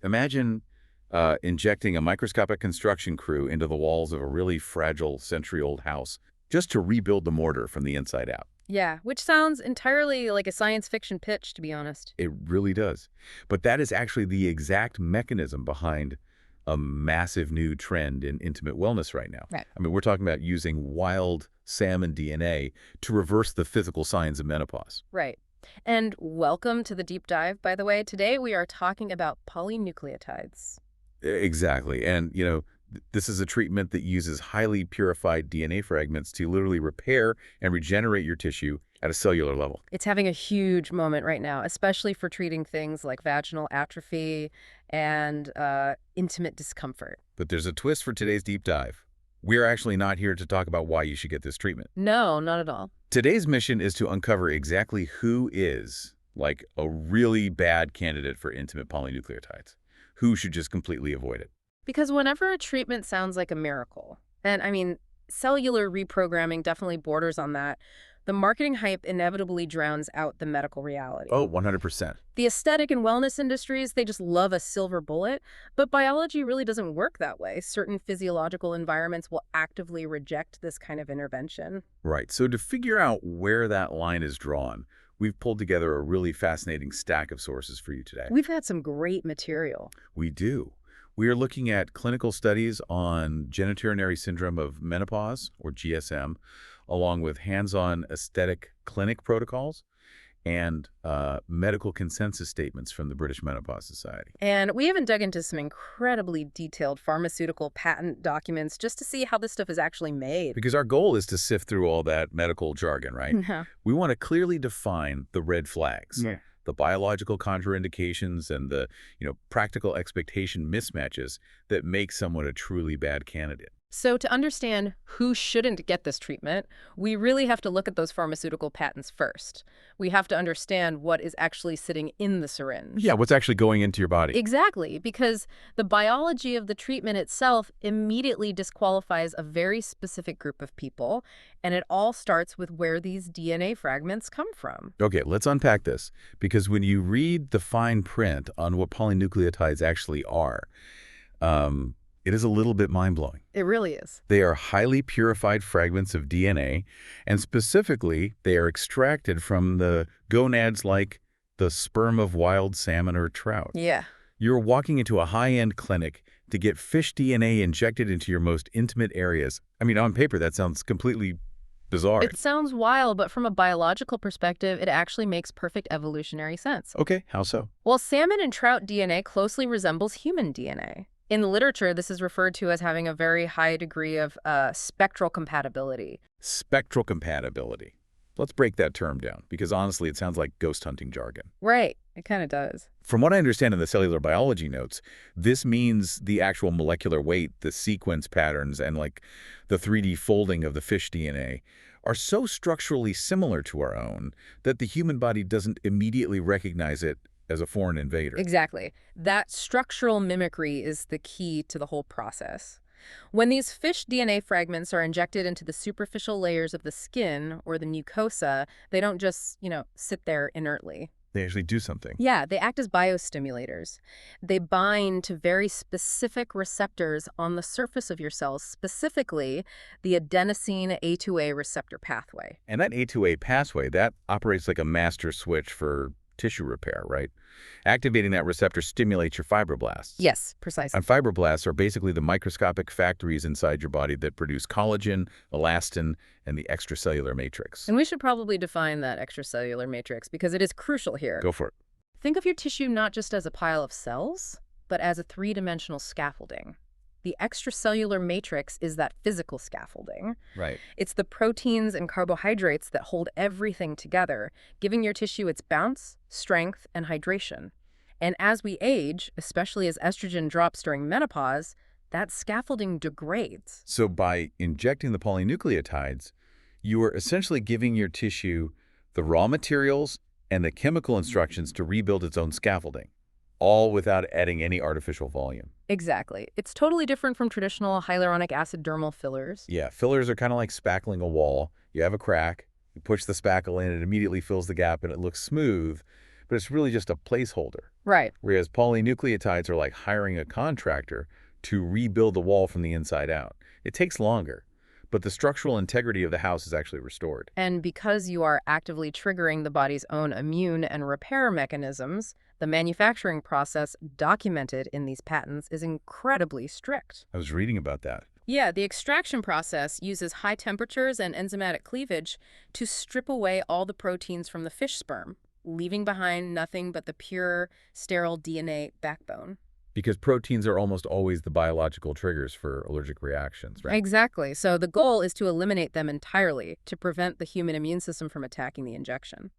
Imagine injecting a microscopic construction crew into the walls of a really fragile century-old house just to rebuild the mortar from the inside out. Yeah, which sounds entirely like a science fiction pitch, to be honest. It really does. But that is actually the exact mechanism behind a massive new trend in intimate wellness right now. Right. I mean, we're talking about using wild salmon DNA to reverse the physical signs of menopause. Right. And welcome to the deep dive, by the way. Today we are talking about polynucleotides. Exactly. And, this is a treatment that uses highly purified DNA fragments to literally repair and regenerate your tissue at a cellular level. It's having a huge moment right now, especially for treating things like vaginal atrophy and intimate discomfort. But there's a twist for today's deep dive. We're actually not here to talk about why you should get this treatment. No, not at all. Today's mission is to uncover exactly who is, like, a really bad candidate for intimate polynucleotides. Who should just completely avoid it? Because whenever a treatment sounds like a miracle, and I mean, cellular reprogramming definitely borders on that, the marketing hype inevitably drowns out the medical reality. Oh, 100%. The aesthetic and wellness industries, they just love a silver bullet, but biology really doesn't work that way. Certain physiological environments will actively reject this kind of intervention. Right. So to figure out where that line is drawn, we've pulled together a really fascinating stack of sources for you today. We've had some great material. We do. We are looking at clinical studies on genitourinary syndrome of menopause, or GSM, along with hands-on aesthetic clinic protocols and medical consensus statements from the British Menopause Society. And we even dug into some incredibly detailed pharmaceutical patent documents just to see how this stuff is actually made. Because our goal is to sift through all that medical jargon, right? Yeah. We want to clearly define the red flags. Yeah. The biological contraindications and the, practical expectation mismatches that make someone a truly bad candidate. So to understand who shouldn't get this treatment, we really have to look at those pharmaceutical patents first. We have to understand what is actually sitting in the syringe. Yeah, what's actually going into your body. Exactly, because the biology of the treatment itself immediately disqualifies a very specific group of people, and it all starts with where these DNA fragments come from. Okay, let's unpack this, because when you read the fine print on what polynucleotides actually are, it is a little bit mind-blowing. It really is. They are highly purified fragments of DNA, and specifically, they are extracted from the gonads like the sperm of wild salmon or trout. Yeah. You're walking into a high-end clinic to get fish DNA injected into your most intimate areas. I mean, on paper, that sounds completely bizarre. It sounds wild, but from a biological perspective, it actually makes perfect evolutionary sense. Okay, how so? Well, salmon and trout DNA closely resembles human DNA. In the literature, this is referred to as having a very high degree of spectral compatibility. Spectral compatibility. Let's break that term down, because honestly, it sounds like ghost hunting jargon. Right. It kind of does. From what I understand in the cellular biology notes, this means the actual molecular weight, the sequence patterns, and like the 3D folding of the fish DNA are so structurally similar to our own that the human body doesn't immediately recognize it as a foreign invader. Exactly. That structural mimicry is the key to the whole process. When these fish DNA fragments are injected into the superficial layers of the skin or the mucosa, they don't just, sit there inertly. They actually do something. Yeah, they act as biostimulators. They bind to very specific receptors on the surface of your cells, specifically the adenosine A2A receptor pathway. And that A2A pathway, that operates like a master switch for tissue repair, right? Activating that receptor stimulates your fibroblasts. Yes, precisely. And fibroblasts are basically the microscopic factories inside your body that produce collagen, elastin, and the extracellular matrix. And we should probably define that extracellular matrix because it is crucial here. Go for it. Think of your tissue not just as a pile of cells, but as a three-dimensional scaffolding. The extracellular matrix is that physical scaffolding. Right. It's the proteins and carbohydrates that hold everything together, giving your tissue its bounce, strength, and hydration. And as we age, especially as estrogen drops during menopause, that scaffolding degrades. So by injecting the polynucleotides, you are essentially giving your tissue the raw materials and the chemical instructions to rebuild its own scaffolding, all without adding any artificial volume. Exactly. It's totally different from traditional hyaluronic acid dermal fillers. Yeah, fillers are kind of like spackling a wall. You have a crack, you push the spackle in, it immediately fills the gap, and it looks smooth, but it's really just a placeholder. Right. Whereas polynucleotides are like hiring a contractor to rebuild the wall from the inside out. It takes longer, but the structural integrity of the house is actually restored. And because you are actively triggering the body's own immune and repair mechanisms, the manufacturing process documented in these patents is incredibly strict. I was reading about that. Yeah, the extraction process uses high temperatures and enzymatic cleavage to strip away all the proteins from the fish sperm, leaving behind nothing but the pure, sterile DNA backbone. Because proteins are almost always the biological triggers for allergic reactions, right? Exactly. So the goal is to eliminate them entirely to prevent the human immune system from attacking the injection.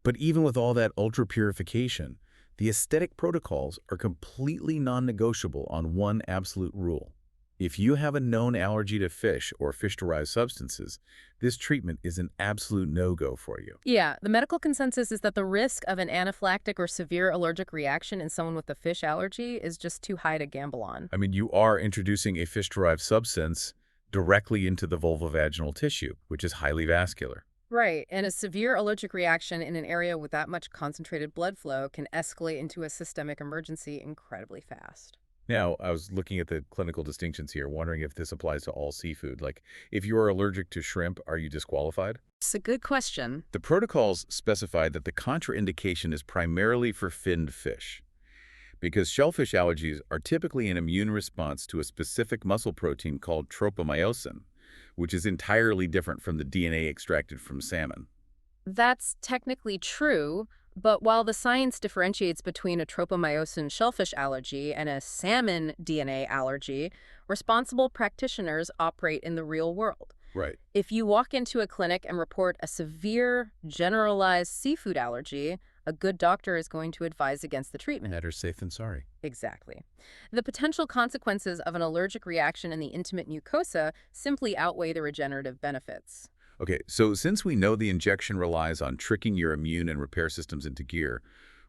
But even with all that ultra-purification, the aesthetic protocols are completely non-negotiable on one absolute rule. If you have a known allergy to fish or fish-derived substances, this treatment is an absolute no-go for you. Yeah, the medical consensus is that the risk of an anaphylactic or severe allergic reaction in someone with a fish allergy is just too high to gamble on. I mean, you are introducing a fish-derived substance directly into the vulvovaginal tissue, which is highly vascular. Right, and a severe allergic reaction in an area with that much concentrated blood flow can escalate into a systemic emergency incredibly fast. Now, I was looking at the clinical distinctions here, wondering if this applies to all seafood. Like, if you are allergic to shrimp, are you disqualified? It's a good question. The protocols specify that the contraindication is primarily for finned fish, because shellfish allergies are typically an immune response to a specific muscle protein called tropomyosin, which is entirely different from the DNA extracted from salmon. That's technically true, but while the science differentiates between a tropomyosin shellfish allergy and a salmon DNA allergy, responsible practitioners operate in the real world. Right. If you walk into a clinic and report a severe, generalized seafood allergy, a good doctor is going to advise against the treatment. Better safe than sorry. Exactly. The potential consequences of an allergic reaction in the intimate mucosa simply outweigh the regenerative benefits. Okay, so since we know the injection relies on tricking your immune and repair systems into gear,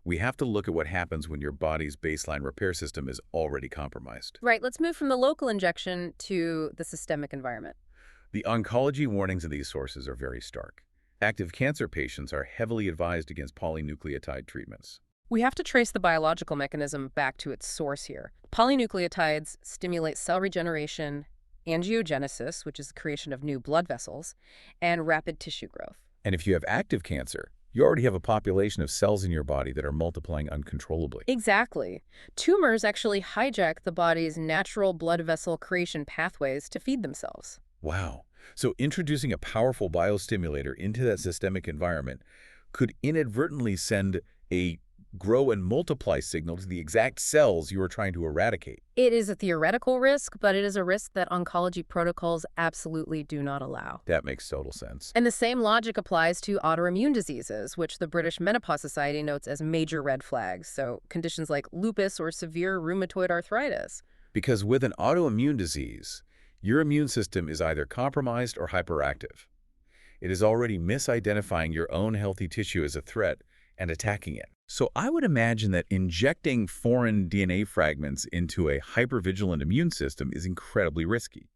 we have to look at what happens when your body's baseline repair system is already compromised. Right, let's move from the local injection to the systemic environment. The oncology warnings in these sources are very stark. Active cancer patients are heavily advised against polynucleotide treatments. We have to trace the biological mechanism back to its source here. Polynucleotides stimulate cell regeneration, angiogenesis, which is the creation of new blood vessels, and rapid tissue growth. And if you have active cancer, you already have a population of cells in your body that are multiplying uncontrollably. Exactly. Tumors actually hijack the body's natural blood vessel creation pathways to feed themselves. Wow. So introducing a powerful biostimulator into that systemic environment could inadvertently send a grow and multiply signal to the exact cells you are trying to eradicate. It is a theoretical risk, but it is a risk that oncology protocols absolutely do not allow. That makes total sense. And the same logic applies to autoimmune diseases, which the British Menopause Society notes as major red flags, so conditions like lupus or severe rheumatoid arthritis. Because with an autoimmune disease, your immune system is either compromised or hyperactive. It is already misidentifying your own healthy tissue as a threat and attacking it. So I would imagine that injecting foreign DNA fragments into a hypervigilant immune system is incredibly risky.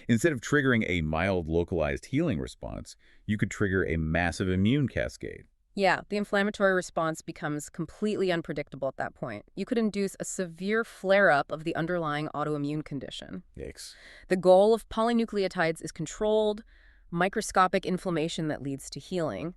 Instead of triggering a mild localized healing response, you could trigger a massive immune cascade. Yeah, the inflammatory response becomes completely unpredictable at that point. You could induce a severe flare-up of the underlying autoimmune condition. Yikes. The goal of polynucleotides is controlled, microscopic inflammation that leads to healing.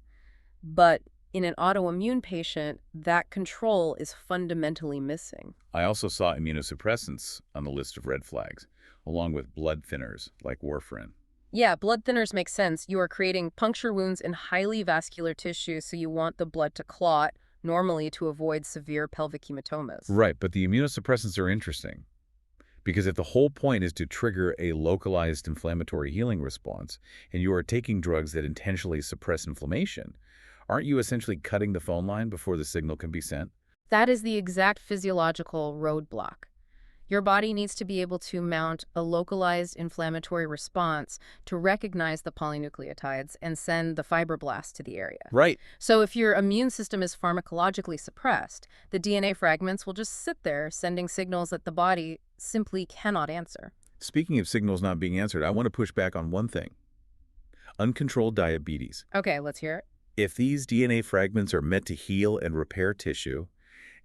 But in an autoimmune patient, that control is fundamentally missing. I also saw immunosuppressants on the list of red flags, along with blood thinners like warfarin. Yeah, blood thinners make sense. You are creating puncture wounds in highly vascular tissue, so you want the blood to clot, normally to avoid severe pelvic hematomas. Right, but the immunosuppressants are interesting. Because if the whole point is to trigger a localized inflammatory healing response, and you are taking drugs that intentionally suppress inflammation, aren't you essentially cutting the phone line before the signal can be sent? That is the exact physiological roadblock. Your body needs to be able to mount a localized inflammatory response to recognize the polynucleotides and send the fibroblasts to the area. Right. So if your immune system is pharmacologically suppressed, the DNA fragments will just sit there sending signals that the body simply cannot answer. Speaking of signals not being answered, I want to push back on one thing. Uncontrolled diabetes. Okay, let's hear it. If these DNA fragments are meant to heal and repair tissue,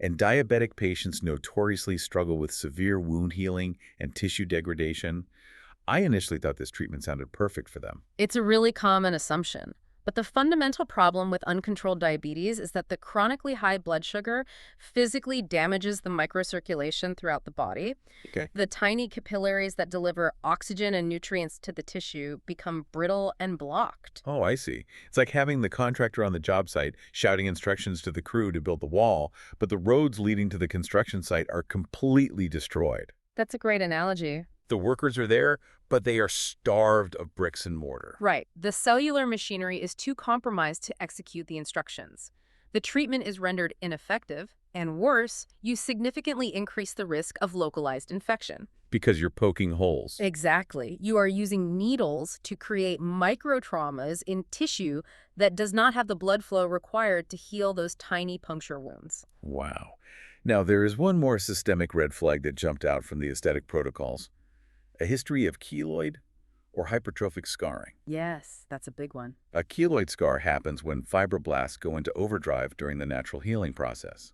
And diabetic patients notoriously struggle with severe wound healing and tissue degradation. I initially thought this treatment sounded perfect for them. It's a really common assumption. But the fundamental problem with uncontrolled diabetes is that the chronically high blood sugar physically damages the microcirculation throughout the body. Okay. The tiny capillaries that deliver oxygen and nutrients to the tissue become brittle and blocked. Oh, I see. It's like having the contractor on the job site shouting instructions to the crew to build the wall, but the roads leading to the construction site are completely destroyed. That's a great analogy. The workers are there, but they are starved of bricks and mortar. Right. The cellular machinery is too compromised to execute the instructions. The treatment is rendered ineffective, and worse, you significantly increase the risk of localized infection. Because you're poking holes. Exactly. You are using needles to create microtraumas in tissue that does not have the blood flow required to heal those tiny puncture wounds. Wow. Now, there is one more systemic red flag that jumped out from the aesthetic protocols. A history of keloid or hypertrophic scarring. Yes, that's a big one. A keloid scar happens when fibroblasts go into overdrive during the natural healing process.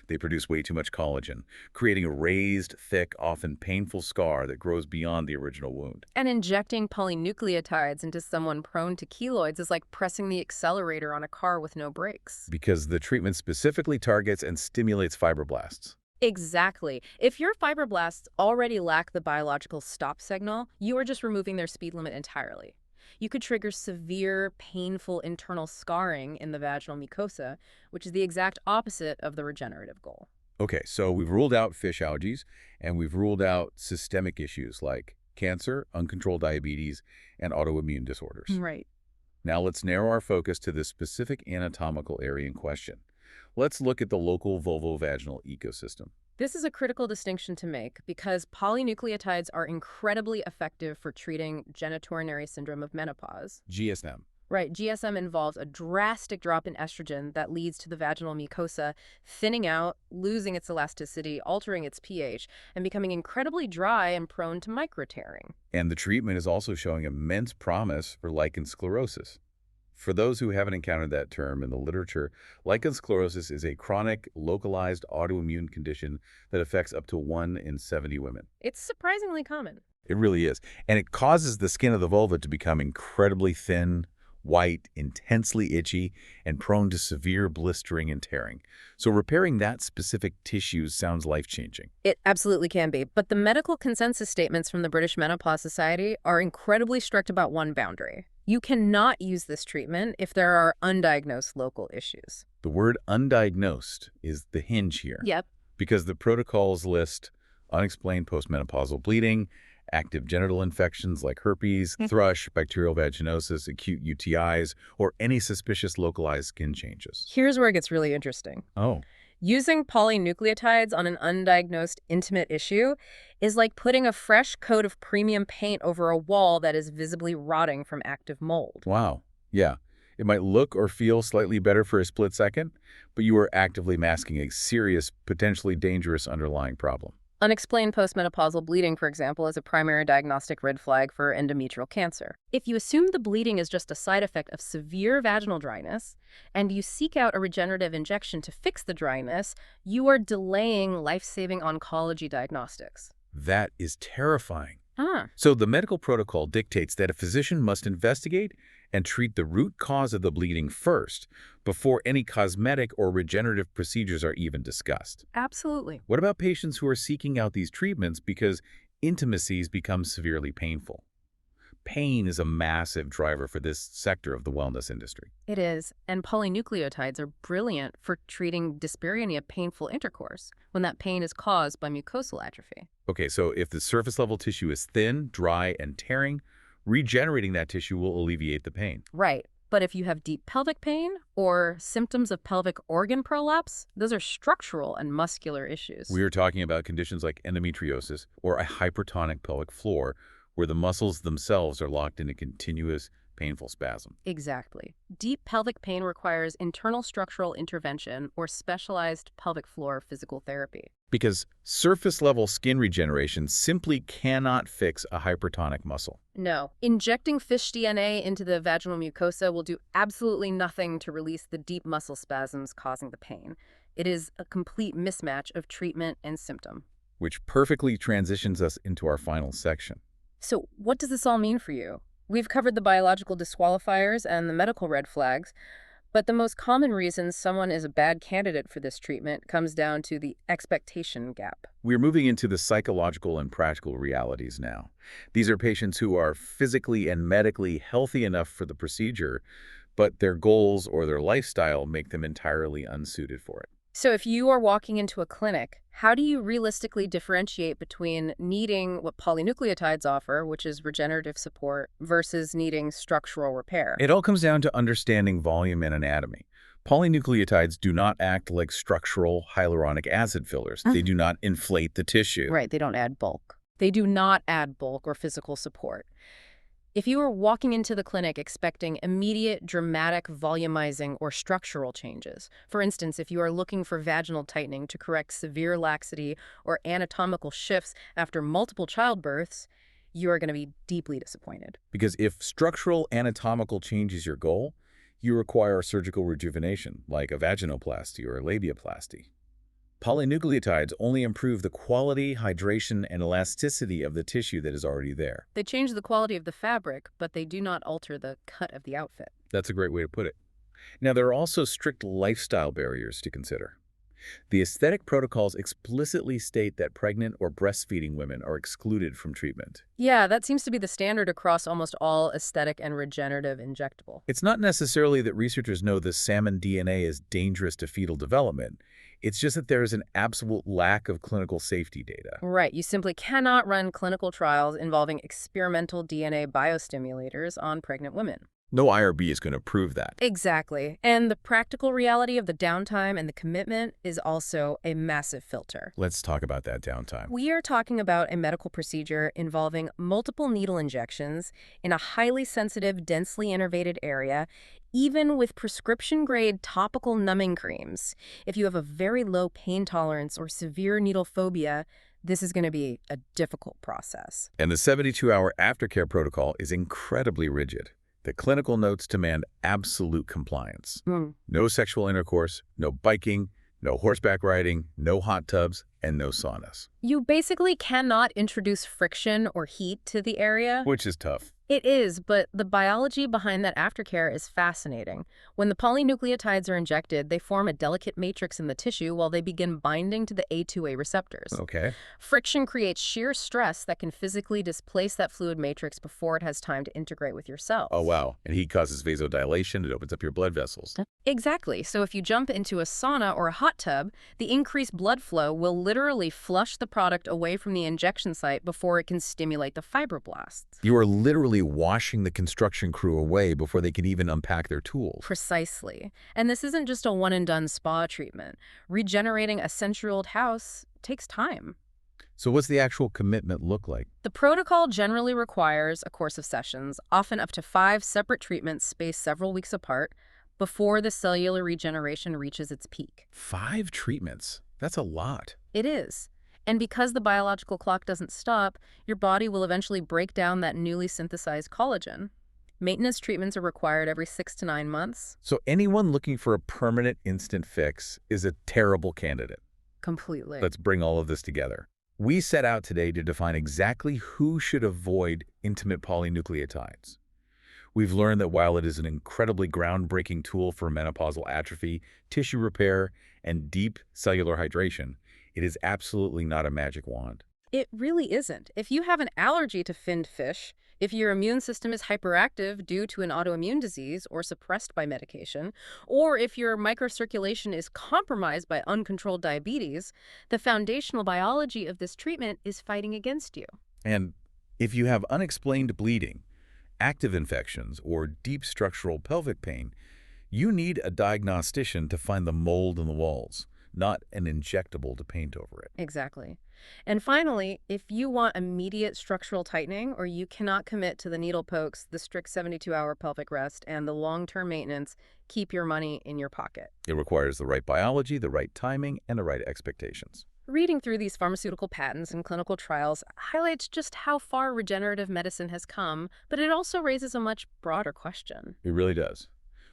They produce way too much collagen, creating a raised, thick, often painful scar that grows beyond the original wound. And injecting polynucleotides into someone prone to keloids is like pressing the accelerator on a car with no brakes. Because the treatment specifically targets and stimulates fibroblasts. Exactly. If your fibroblasts already lack the biological stop signal, you are just removing their speed limit entirely. You could trigger severe, painful internal scarring in the vaginal mucosa, which is the exact opposite of the regenerative goal. Okay, so we've ruled out fish allergies, and we've ruled out systemic issues like cancer, uncontrolled diabetes, and autoimmune disorders. Right. Now let's narrow our focus to the specific anatomical area in question. Let's look at the local vulvovaginal ecosystem. This is a critical distinction to make because polynucleotides are incredibly effective for treating genitourinary syndrome of menopause. GSM. Right, GSM involves a drastic drop in estrogen that leads to the vaginal mucosa thinning out, losing its elasticity, altering its pH, and becoming incredibly dry and prone to microtearing. And the treatment is also showing immense promise for lichen sclerosis. For those who haven't encountered that term in the literature, lichen sclerosis is a chronic, localized autoimmune condition that affects up to 1 in 70 women. It's surprisingly common. It really is. And it causes the skin of the vulva to become incredibly thin, white, intensely itchy, and prone to severe blistering and tearing. So repairing that specific tissue sounds life-changing. It absolutely can be, but the medical consensus statements from the British Menopause Society are incredibly strict about one boundary. You cannot use this treatment if there are undiagnosed local issues. The word undiagnosed is the hinge here. Yep. Because the protocols list unexplained postmenopausal bleeding, active genital infections like herpes, thrush, bacterial vaginosis, acute UTIs, or any suspicious localized skin changes. Here's where it gets really interesting. Oh. Using polynucleotides on an undiagnosed intimate issue is like putting a fresh coat of premium paint over a wall that is visibly rotting from active mold. Wow. Yeah. It might look or feel slightly better for a split second, but you are actively masking a serious, potentially dangerous underlying problem. Unexplained postmenopausal bleeding, for example, is a primary diagnostic red flag for endometrial cancer. If you assume the bleeding is just a side effect of severe vaginal dryness, and you seek out a regenerative injection to fix the dryness, you are delaying life-saving oncology diagnostics. That is terrifying. Ah. So the medical protocol dictates that a physician must investigate and treat the root cause of the bleeding first, before any cosmetic or regenerative procedures are even discussed. Absolutely. What about patients who are seeking out these treatments because intimacies become severely painful? Pain is a massive driver for this sector of the wellness industry. It is, and polynucleotides are brilliant for treating dyspareunia, painful intercourse, when that pain is caused by mucosal atrophy. Okay, so if the surface level tissue is thin, dry, and tearing, regenerating that tissue will alleviate the pain. Right. But if you have deep pelvic pain or symptoms of pelvic organ prolapse, those are structural and muscular issues. We are talking about conditions like endometriosis or a hypertonic pelvic floor, where the muscles themselves are locked in a continuous, painful spasm. Exactly. Deep pelvic pain requires internal structural intervention or specialized pelvic floor physical therapy. Because surface-level skin regeneration simply cannot fix a hypertonic muscle. No. Injecting fish DNA into the vaginal mucosa will do absolutely nothing to release the deep muscle spasms causing the pain. It is a complete mismatch of treatment and symptom. Which perfectly transitions us into our final section. So what does this all mean for you? We've covered the biological disqualifiers and the medical red flags, but the most common reason someone is a bad candidate for this treatment comes down to the expectation gap. We're moving into the psychological and practical realities now. These are patients who are physically and medically healthy enough for the procedure, but their goals or their lifestyle make them entirely unsuited for it. So if you are walking into a clinic, how do you realistically differentiate between needing what polynucleotides offer, which is regenerative support, versus needing structural repair? It all comes down to understanding volume and anatomy. Polynucleotides do not act like structural hyaluronic acid fillers. They do not inflate the tissue. Right, they don't add bulk. They do not add bulk or physical support. If you are walking into the clinic expecting immediate, dramatic volumizing or structural changes, for instance, if you are looking for vaginal tightening to correct severe laxity or anatomical shifts after multiple childbirths, you are going to be deeply disappointed. Because if structural anatomical change is your goal, you require surgical rejuvenation, like a vaginoplasty or a labiaplasty. Polynucleotides only improve the quality, hydration, and elasticity of the tissue that is already there. They change the quality of the fabric, but they do not alter the cut of the outfit. That's a great way to put it. Now, there are also strict lifestyle barriers to consider. The aesthetic protocols explicitly state that pregnant or breastfeeding women are excluded from treatment. Yeah, that seems to be the standard across almost all aesthetic and regenerative injectable. It's not necessarily that researchers know the salmon DNA is dangerous to fetal development. It's just that there is an absolute lack of clinical safety data. Right, you simply cannot run clinical trials involving experimental DNA biostimulators on pregnant women. No IRB is going to prove that. Exactly. And the practical reality of the downtime and the commitment is also a massive filter. Let's talk about that downtime. We are talking about a medical procedure involving multiple needle injections in a highly sensitive, densely innervated area, even with prescription-grade topical numbing creams. If you have a very low pain tolerance or severe needle phobia, this is going to be a difficult process. And the 72-hour aftercare protocol is incredibly rigid. The clinical notes demand absolute compliance. No sexual intercourse, no biking, no horseback riding, no hot tubs, and no saunas. You basically cannot introduce friction or heat to the area. Which is tough. It is, but the biology behind that aftercare is fascinating. When the polynucleotides are injected, they form a delicate matrix in the tissue while they begin binding to the A2A receptors. Okay. Friction creates shear stress that can physically displace that fluid matrix before it has time to integrate with your cells. Oh, wow. And heat causes vasodilation. It opens up your blood vessels. Exactly. So if you jump into a sauna or a hot tub, the increased blood flow will literally flush the product away from the injection site before it can stimulate the fibroblasts. You are literally washing the construction crew away before they can even unpack their tools. Precisely. And this isn't just a one-and-done spa treatment. Regenerating a century-old house takes time. So what's the actual commitment look like? The protocol generally requires a course of sessions, often up to 5 separate treatments spaced several weeks apart, before the cellular regeneration reaches its peak. 5 treatments? That's a lot. It is. And because the biological clock doesn't stop, your body will eventually break down that newly synthesized collagen. Maintenance treatments are required every 6 to 9 months. So anyone looking for a permanent instant fix is a terrible candidate. Completely. Let's bring all of this together. We set out today to define exactly who should avoid intimate polynucleotides. We've learned that while it is an incredibly groundbreaking tool for menopausal atrophy, tissue repair, and deep cellular hydration, it is absolutely not a magic wand. It really isn't. If you have an allergy to finned fish, if your immune system is hyperactive due to an autoimmune disease or suppressed by medication, or if your microcirculation is compromised by uncontrolled diabetes, the foundational biology of this treatment is fighting against you. And if you have unexplained bleeding, active infections, or deep structural pelvic pain, you need a diagnostician to find the mold in the walls, not an injectable to paint over it. Exactly. And finally, if you want immediate structural tightening or you cannot commit to the needle pokes, the strict 72-hour pelvic rest, and the long-term maintenance, keep your money in your pocket. It requires the right biology, the right timing, and the right expectations. Reading through these pharmaceutical patents and clinical trials highlights just how far regenerative medicine has come, but it also raises a much broader question. It really does.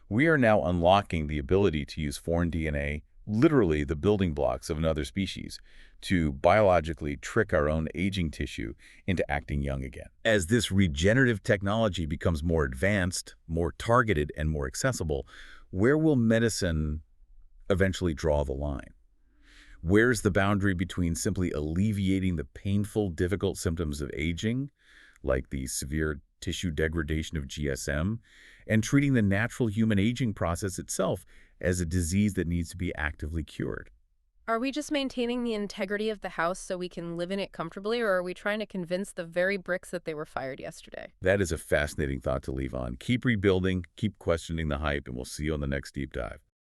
We are now unlocking the ability to use foreign DNA, literally the building blocks of another species, to biologically trick our own aging tissue into acting young again. As this regenerative technology becomes more advanced, more targeted, and more accessible, where will medicine eventually draw the line? Where's the boundary between simply alleviating the painful, difficult symptoms of aging, like the severe tissue degradation of GSM, and treating the natural human aging process itself as a disease that needs to be actively cured? Are we just maintaining the integrity of the house so we can live in it comfortably, or are we trying to convince the very bricks that they were fired yesterday? That is a fascinating thought to leave on. Keep rebuilding, keep questioning the hype, and we'll see you on the next deep dive.